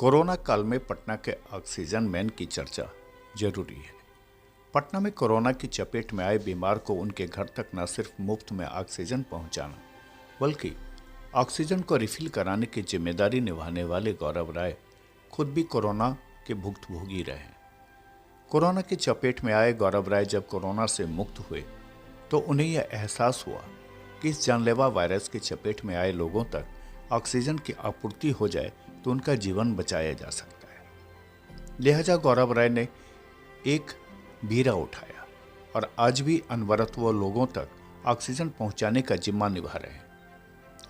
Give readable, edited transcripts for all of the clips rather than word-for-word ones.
Corona काल में पटना के ऑक्सीजन मैन की चर्चा जरूरी है। पटना में कोरोना की चपेट में आए बीमार को उनके घर तक न सिर्फ मुफ्त में ऑक्सीजन पहुंचाना, बल्कि ऑक्सीजन को रिफिल कराने की जिम्मेदारी निभाने वाले गौरव राय खुद भी कोरोना के भुक्तभोगी रहे हैं। कोरोना की चपेट में आए गौरव राय जब कोरोना से मुक्त हुए तो उन्हें यह एहसास हुआ कि इस जानलेवा वायरस की चपेट में आए लोगों तक ऑक्सीजन की आपूर्ति हो जाए तो उनका जीवन बचाया जा सकता है। लिहाजा गौरव राय ने एक बीरा उठाया और आज भी अनवरत वो लोगों तक ऑक्सीजन पहुंचाने का जिम्मा निभा रहे हैं।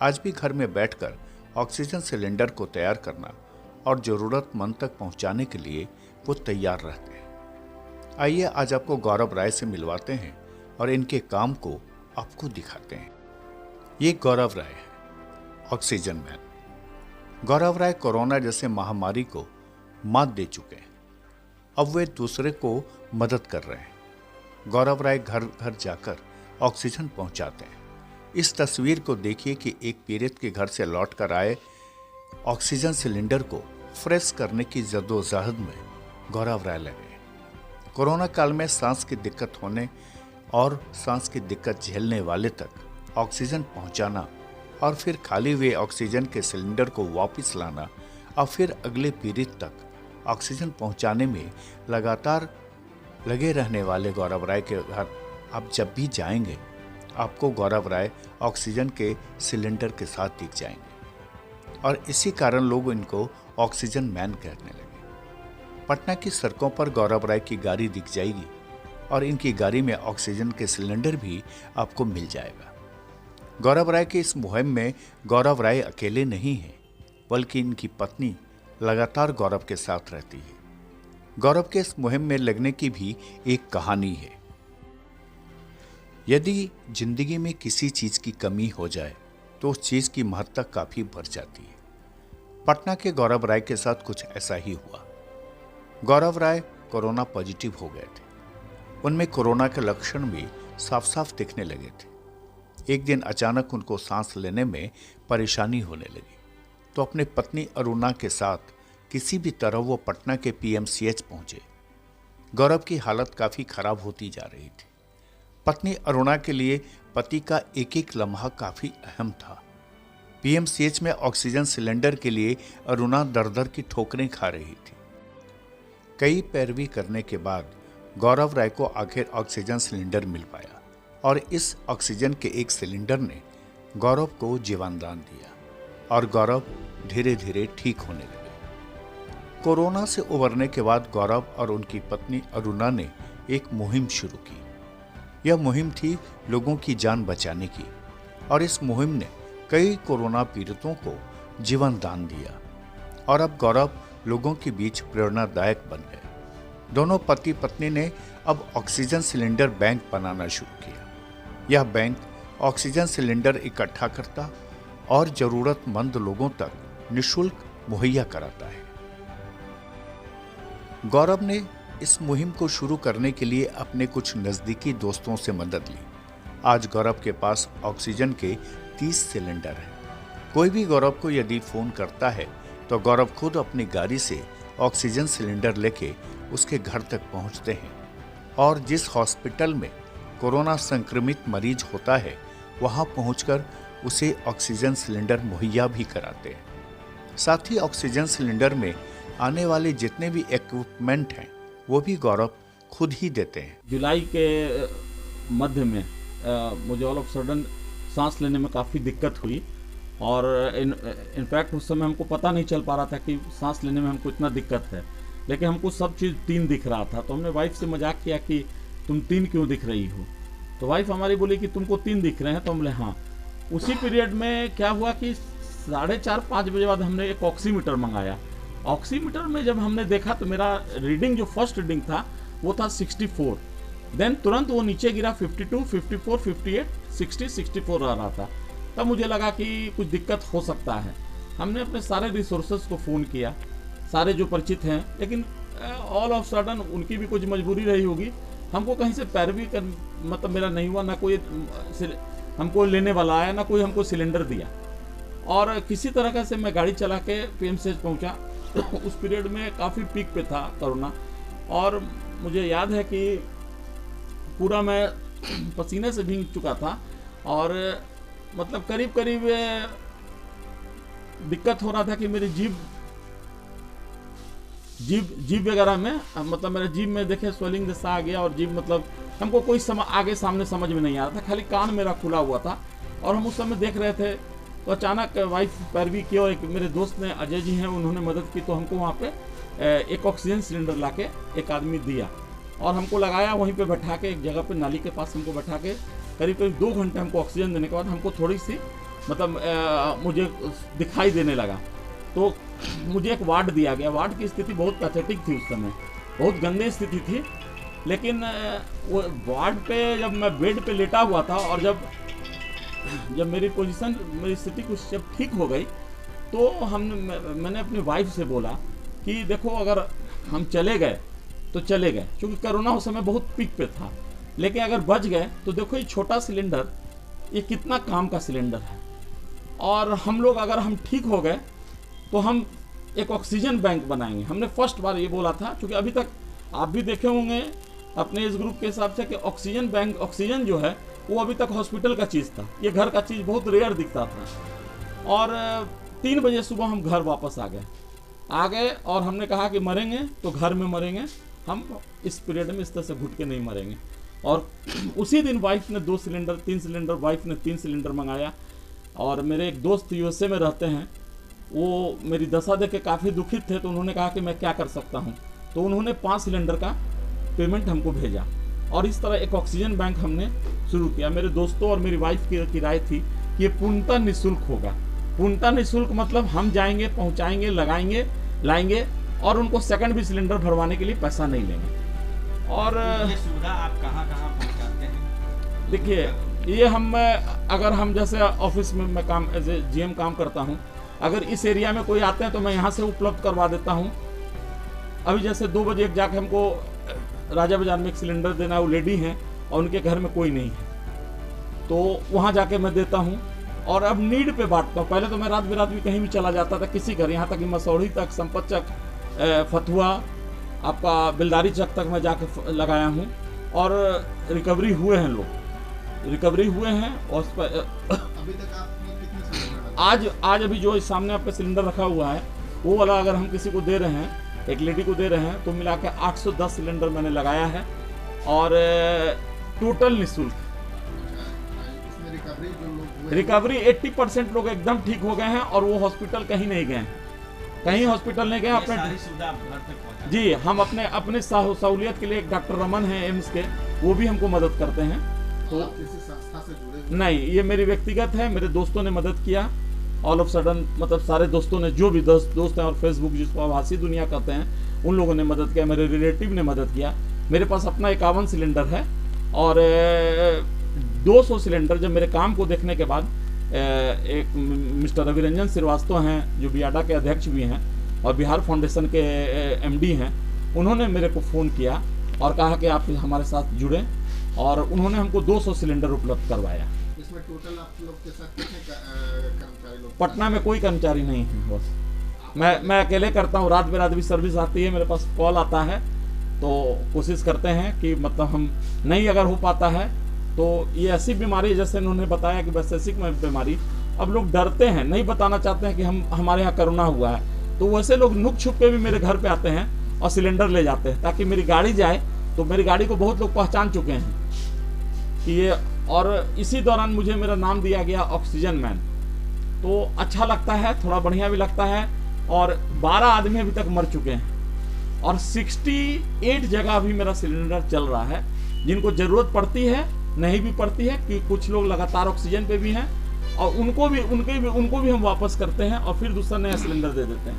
आज भी घर में बैठकर ऑक्सीजन सिलेंडर को तैयार करना और जरूरतमंद तक पहुंचाने के लिए वो तैयार रहते हैं। आइए आज आपको गौरव राय से मिलवाते हैं और इनके काम को आपको दिखाते हैं। ये गौरव राय है, ऑक्सीजन मैन। गौरव राय कोरोना जैसे महामारी को मात दे चुके हैं। अब वे दूसरे को मदद कर रहे हैं। गौरव राय घर घर जाकर ऑक्सीजन पहुंचाते हैं। इस तस्वीर को देखिए कि एक पीड़ित के घर से लौट कर आए ऑक्सीजन सिलेंडर को फ्रेश करने की जद्दोजहद में गौरव राय लगे। कोरोना काल में सांस की दिक्कत होने और सांस की दिक्कत झेलने वाले तक ऑक्सीजन पहुंचाना और फिर खाली हुए ऑक्सीजन के सिलेंडर को वापस लाना और फिर अगले पीड़ित तक ऑक्सीजन पहुंचाने में लगातार लगे रहने वाले गौरव राय के घर आप जब भी जाएंगे आपको गौरव राय ऑक्सीजन के सिलेंडर के साथ दिख जाएंगे और इसी कारण लोग इनको ऑक्सीजन मैन कहने लगे। पटना की सड़कों पर गौरव राय की गाड़ी दिख जाएगी और इनकी गाड़ी में ऑक्सीजन के सिलेंडर भी आपको मिल जाएगा। गौरव राय की इस मुहिम में गौरव राय अकेले नहीं हैं, बल्कि इनकी पत्नी लगातार गौरव के साथ रहती है। गौरव के इस मुहिम में लगने की भी एक कहानी है। यदि जिंदगी में किसी चीज की कमी हो जाए तो उस चीज की महत्ता काफी बढ़ जाती है। पटना के गौरव राय के साथ कुछ ऐसा ही हुआ। गौरव राय कोरोना पॉजिटिव हो गए थे। उनमें कोरोना के लक्षण भी साफ साफ दिखने लगे थे। एक दिन अचानक उनको सांस लेने में परेशानी होने लगी तो अपने पत्नी अरुणा के साथ किसी भी तरह वो पटना के पीएमसीएच पहुंचे। गौरव की हालत काफी खराब होती जा रही थी। पत्नी अरुणा के लिए पति का एक एक लम्हा काफी अहम था। पीएमसीएच में ऑक्सीजन सिलेंडर के लिए अरुणा दर दर की ठोकरें खा रही थी। कई पैरवी करने के बाद गौरव राय को आखिर ऑक्सीजन सिलेंडर मिल पाया और इस ऑक्सीजन के एक सिलेंडर ने गौरव को जीवनदान दिया और गौरव धीरे धीरे ठीक होने लगे। कोरोना से उबरने के बाद गौरव और उनकी पत्नी अरुणा ने एक मुहिम शुरू की। यह मुहिम थी लोगों की जान बचाने की और इस मुहिम ने कई कोरोना पीड़ितों को जीवन दान दिया और अब गौरव लोगों के बीच प्रेरणादायक बन गए। दोनों पति पत्नी ने अब ऑक्सीजन सिलेंडर बैंक बनाना शुरू किया। यह बैंक ऑक्सीजन सिलेंडर इकट्ठा करता और जरूरतमंद लोगों तक निःशुल्क मुहैया कराता है। गौरव ने इस मुहिम को शुरू करने के लिए अपने कुछ नजदीकी दोस्तों से मदद ली। आज गौरव के पास ऑक्सीजन के 30 सिलेंडर हैं। कोई भी गौरव को यदि फोन करता है तो गौरव खुद अपनी गाड़ी से ऑक्सीजन सिलेंडर लेके उसके घर तक पहुंचते हैं और जिस हॉस्पिटल में कोरोना संक्रमित मरीज होता है वहां पहुंचकर उसे ऑक्सीजन सिलेंडर मुहैया भी कराते हैं। साथ ही ऑक्सीजन सिलेंडर में आने वाले जितने भी इक्विपमेंट हैं वो भी गौरव खुद ही देते हैं। जुलाई के मध्य में मुझे ऑल ऑफ सडन सांस लेने में काफ़ी दिक्कत हुई और इनफैक्ट उस समय हमको पता नहीं चल पा रहा था कि सांस लेने में हमको इतना दिक्कत है, लेकिन हमको सब चीज़ 3 दिख रहा था। तो हमने वाइफ से मजाक किया कि तुम 3 क्यों दिख रही हो, तो वाइफ हमारी बोली कि तुमको 3 दिख रहे हैं, तो हम बोले हाँ। उसी पीरियड में क्या हुआ कि 4:30-5 बजे बाद हमने एक ऑक्सीमीटर मंगाया। ऑक्सीमीटर में जब हमने देखा तो मेरा रीडिंग जो फर्स्ट रीडिंग था वो था 64, देन तुरंत वो नीचे गिरा 52, 54, 58, 60, 64 आ रहा था। तब मुझे लगा कि कुछ दिक्कत हो सकता है। हमने अपने सारे रिसोर्सेज को फ़ोन किया, सारे जो परिचित हैं, लेकिन ऑल ऑफ सडन उनकी भी कुछ मजबूरी रही होगी। हमको कहीं से पैरवी कर मतलब मेरा नहीं हुआ, ना कोई हमको लेने वाला आया, ना कोई हमको सिलेंडर दिया। और किसी तरह का से मैं गाड़ी चला के पीएमसीएच पहुंचा उस पीरियड में काफ़ी पीक पे था कोरोना, और मुझे याद है कि पूरा मैं पसीने से भीग चुका था, और मतलब करीब करीब दिक्कत हो रहा था कि मेरी जीभ वगैरह में, मतलब मेरे जीभ में देखे स्वेलिंग जैसा आ गया, और जीभ मतलब हमको कोई आगे सामने समझ में नहीं आ रहा था, खाली कान मेरा खुला हुआ था। और हम उस समय देख रहे थे, तो अचानक वाइफ पैरवी की, और एक मेरे दोस्त ने, अजय जी हैं, उन्होंने मदद की, तो हमको वहाँ पे एक ऑक्सीजन सिलेंडर लाके एक आदमी दिया, और हमको लगाया वहीं पे बैठा के, एक जगह पे नाली के पास हमको बैठा के करीब करीब 2 घंटे हमको ऑक्सीजन देने के बाद हमको थोड़ी सी मतलब मुझे दिखाई देने लगा। तो मुझे एक वार्ड दिया गया। वार्ड की स्थिति बहुत पैथेटिक थी उस समय, बहुत गंदी स्थिति थी। लेकिन वो वार्ड पे जब मैं बेड पे लेटा हुआ था, और जब मेरी पोजीशन, मेरी स्थिति कुछ जब ठीक हो गई, तो मैंने अपनी वाइफ से बोला कि देखो, अगर हम चले गए तो चले गए, क्योंकि कोरोना उस समय बहुत पीक पे था, लेकिन अगर बच गए तो देखो ये छोटा सिलेंडर, ये कितना काम का सिलेंडर है, और हम लोग अगर हम ठीक हो गए तो हम एक ऑक्सीजन बैंक बनाएंगे। हमने फर्स्ट बार ये बोला था, क्योंकि अभी तक आप भी देखे होंगे अपने इस ग्रुप के हिसाब से कि ऑक्सीजन बैंक, ऑक्सीजन जो है वो अभी तक हॉस्पिटल का चीज़ था, ये घर का चीज़ बहुत रेयर दिखता था। और 3 बजे सुबह हम घर वापस आ गए, और हमने कहा कि मरेंगे तो घर में मरेंगे, हम इस पीरियड में इस तरह से घुट के नहीं मरेंगे। और उसी दिन वाइफ ने 2 सिलेंडर, 3 सिलेंडर, वाइफ ने 3 सिलेंडर मंगाया। और मेरे एक दोस्त यूएसए में रहते हैं, वो मेरी दशा देख के काफ़ी दुखित थे, तो उन्होंने कहा कि मैं क्या कर सकता हूँ, तो उन्होंने 5 सिलेंडर का पेमेंट हमको भेजा, और इस तरह एक ऑक्सीजन बैंक हमने शुरू किया। मेरे दोस्तों और मेरी वाइफ की राय थी कि ये पूर्णतः निःशुल्क होगा। पूर्णतः निःशुल्क मतलब हम जाएंगे, पहुँचाएंगे, लगाएंगे, लाएंगे, और उनको सेकंड भी सिलेंडर भरवाने के लिए पैसा नहीं लेंगे। और ये सुविधा आप कहाँ पहुँचाते हैं? देखिए, ये अगर हम जैसे ऑफिस में मैं काम एज ए जीएम काम करता हूँ, अगर इस एरिया में कोई आते हैं तो मैं यहाँ से उपलब्ध करवा देता हूँ। अभी जैसे 2 बजे एक जाके हमको राजा बाजार में एक सिलेंडर देना है, वो लेडी हैं और उनके घर में कोई नहीं है, तो वहाँ जाके मैं देता हूँ। और अब नीड पे बांटता हूँ। पहले तो मैं रात बिरात भी कहीं भी चला जाता था किसी घर, यहाँ तक कि मसौड़ी तक, संपत चक, फतुआ, आपका बिलदारी चक तक मैं जाके लगाया हूँ, और रिकवरी हुए हैं लोग, रिकवरी हुए हैं। और अभी तक आपने कितने सिलेंडर? आज अभी जो इस सामने आपका सिलेंडर रखा हुआ है, वो वाला अगर हम किसी को दे रहे हैं, एक लेडी को दे रहे हैं, तो मिला के 810 सिलेंडर मैंने लगाया है, और टोटल निःशुल्क। इसमें रिकवरी जो लोग हुए, रिकवरी 80% लोग एकदम ठीक हो गए हैं, और वो हॉस्पिटल कहीं नहीं गए, कहीं हॉस्पिटल नहीं गए अपने। सारी सुविधा आप घर तक पहुंचा? जी, हम अपने सहूलियत के लिए, एक डॉक्टर रमन है एम्स के, वो भी हमको मदद करते हैं। तो किसी संस्था से जुड़े? नहीं, ये मेरी व्यक्तिगत है, मेरे दोस्तों ने मदद किया। ऑल ऑफ सडन मतलब सारे दोस्तों ने, जो भी दोस्त हैं, और फेसबुक जिसको आभासी दुनिया कहते हैं, उन लोगों ने मदद किया, मेरे रिलेटिव ने मदद किया। मेरे पास अपना 51 सिलेंडर है, और 200 सिलेंडर जब मेरे काम को देखने के बाद एक मिस्टर रविरंजन श्रीवास्तव हैं, जो बियाडा के अध्यक्ष भी हैं और बिहार फाउंडेशन के एमडी हैं, उन्होंने मेरे को फ़ोन किया और कहा कि आप हमारे साथ जुड़ें, और उन्होंने हमको 200 सिलेंडर उपलब्ध करवाया। इसमें टोटल आप लोग के साथ कितने कर्मचारी लोग? पटना में कोई कर्मचारी नहीं है, बस मैं अकेले करता हूँ। रात बेरात भी सर्विस आती है, मेरे पास कॉल आता है, तो कोशिश करते हैं कि मतलब हम नहीं अगर हो पाता है तो ये ऐसी बीमारी, जैसे उन्होंने बताया कि वैश्विक बीमारी, अब लोग डरते हैं, नहीं बताना चाहते हैं कि हमारे यहाँ कोरोना हुआ है, तो वैसे लोग नुक छुप के भी मेरे घर पे आते हैं और सिलेंडर ले जाते हैं, ताकि मेरी गाड़ी जाए। तो मेरी गाड़ी को बहुत लोग पहचान चुके हैं कि ये, और इसी दौरान मुझे मेरा नाम दिया गया ऑक्सीजन मैन, तो अच्छा लगता है, थोड़ा बढ़िया भी लगता है। और 12 आदमी अभी तक मर चुके हैं, और 68 जगह अभी मेरा सिलेंडर चल रहा है। जिनको ज़रूरत पड़ती है, नहीं भी पड़ती है, कि कुछ लोग लगातार ऑक्सीजन पे भी हैं, और उनको भी हम वापस करते हैं, और फिर दूसरा नया सिलेंडर दे देते हैं।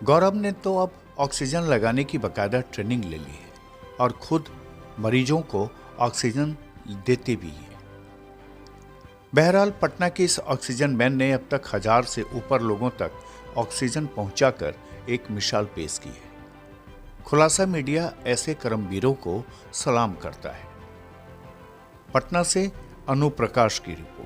गौरव ने तो अब ऑक्सीजन लगाने की बाकायदा ट्रेनिंग ले ली है, और खुद मरीजों को ऑक्सीजन देते भी हैं। बहरहाल, पटना के इस ऑक्सीजन मैन ने अब तक 1000 से ऊपर लोगों तक ऑक्सीजन पहुंचाकर एक मिसाल पेश की है। खुलासा मीडिया ऐसे कर्मवीरों को सलाम करता है। पटना से अनु प्रकाश की रिपोर्ट।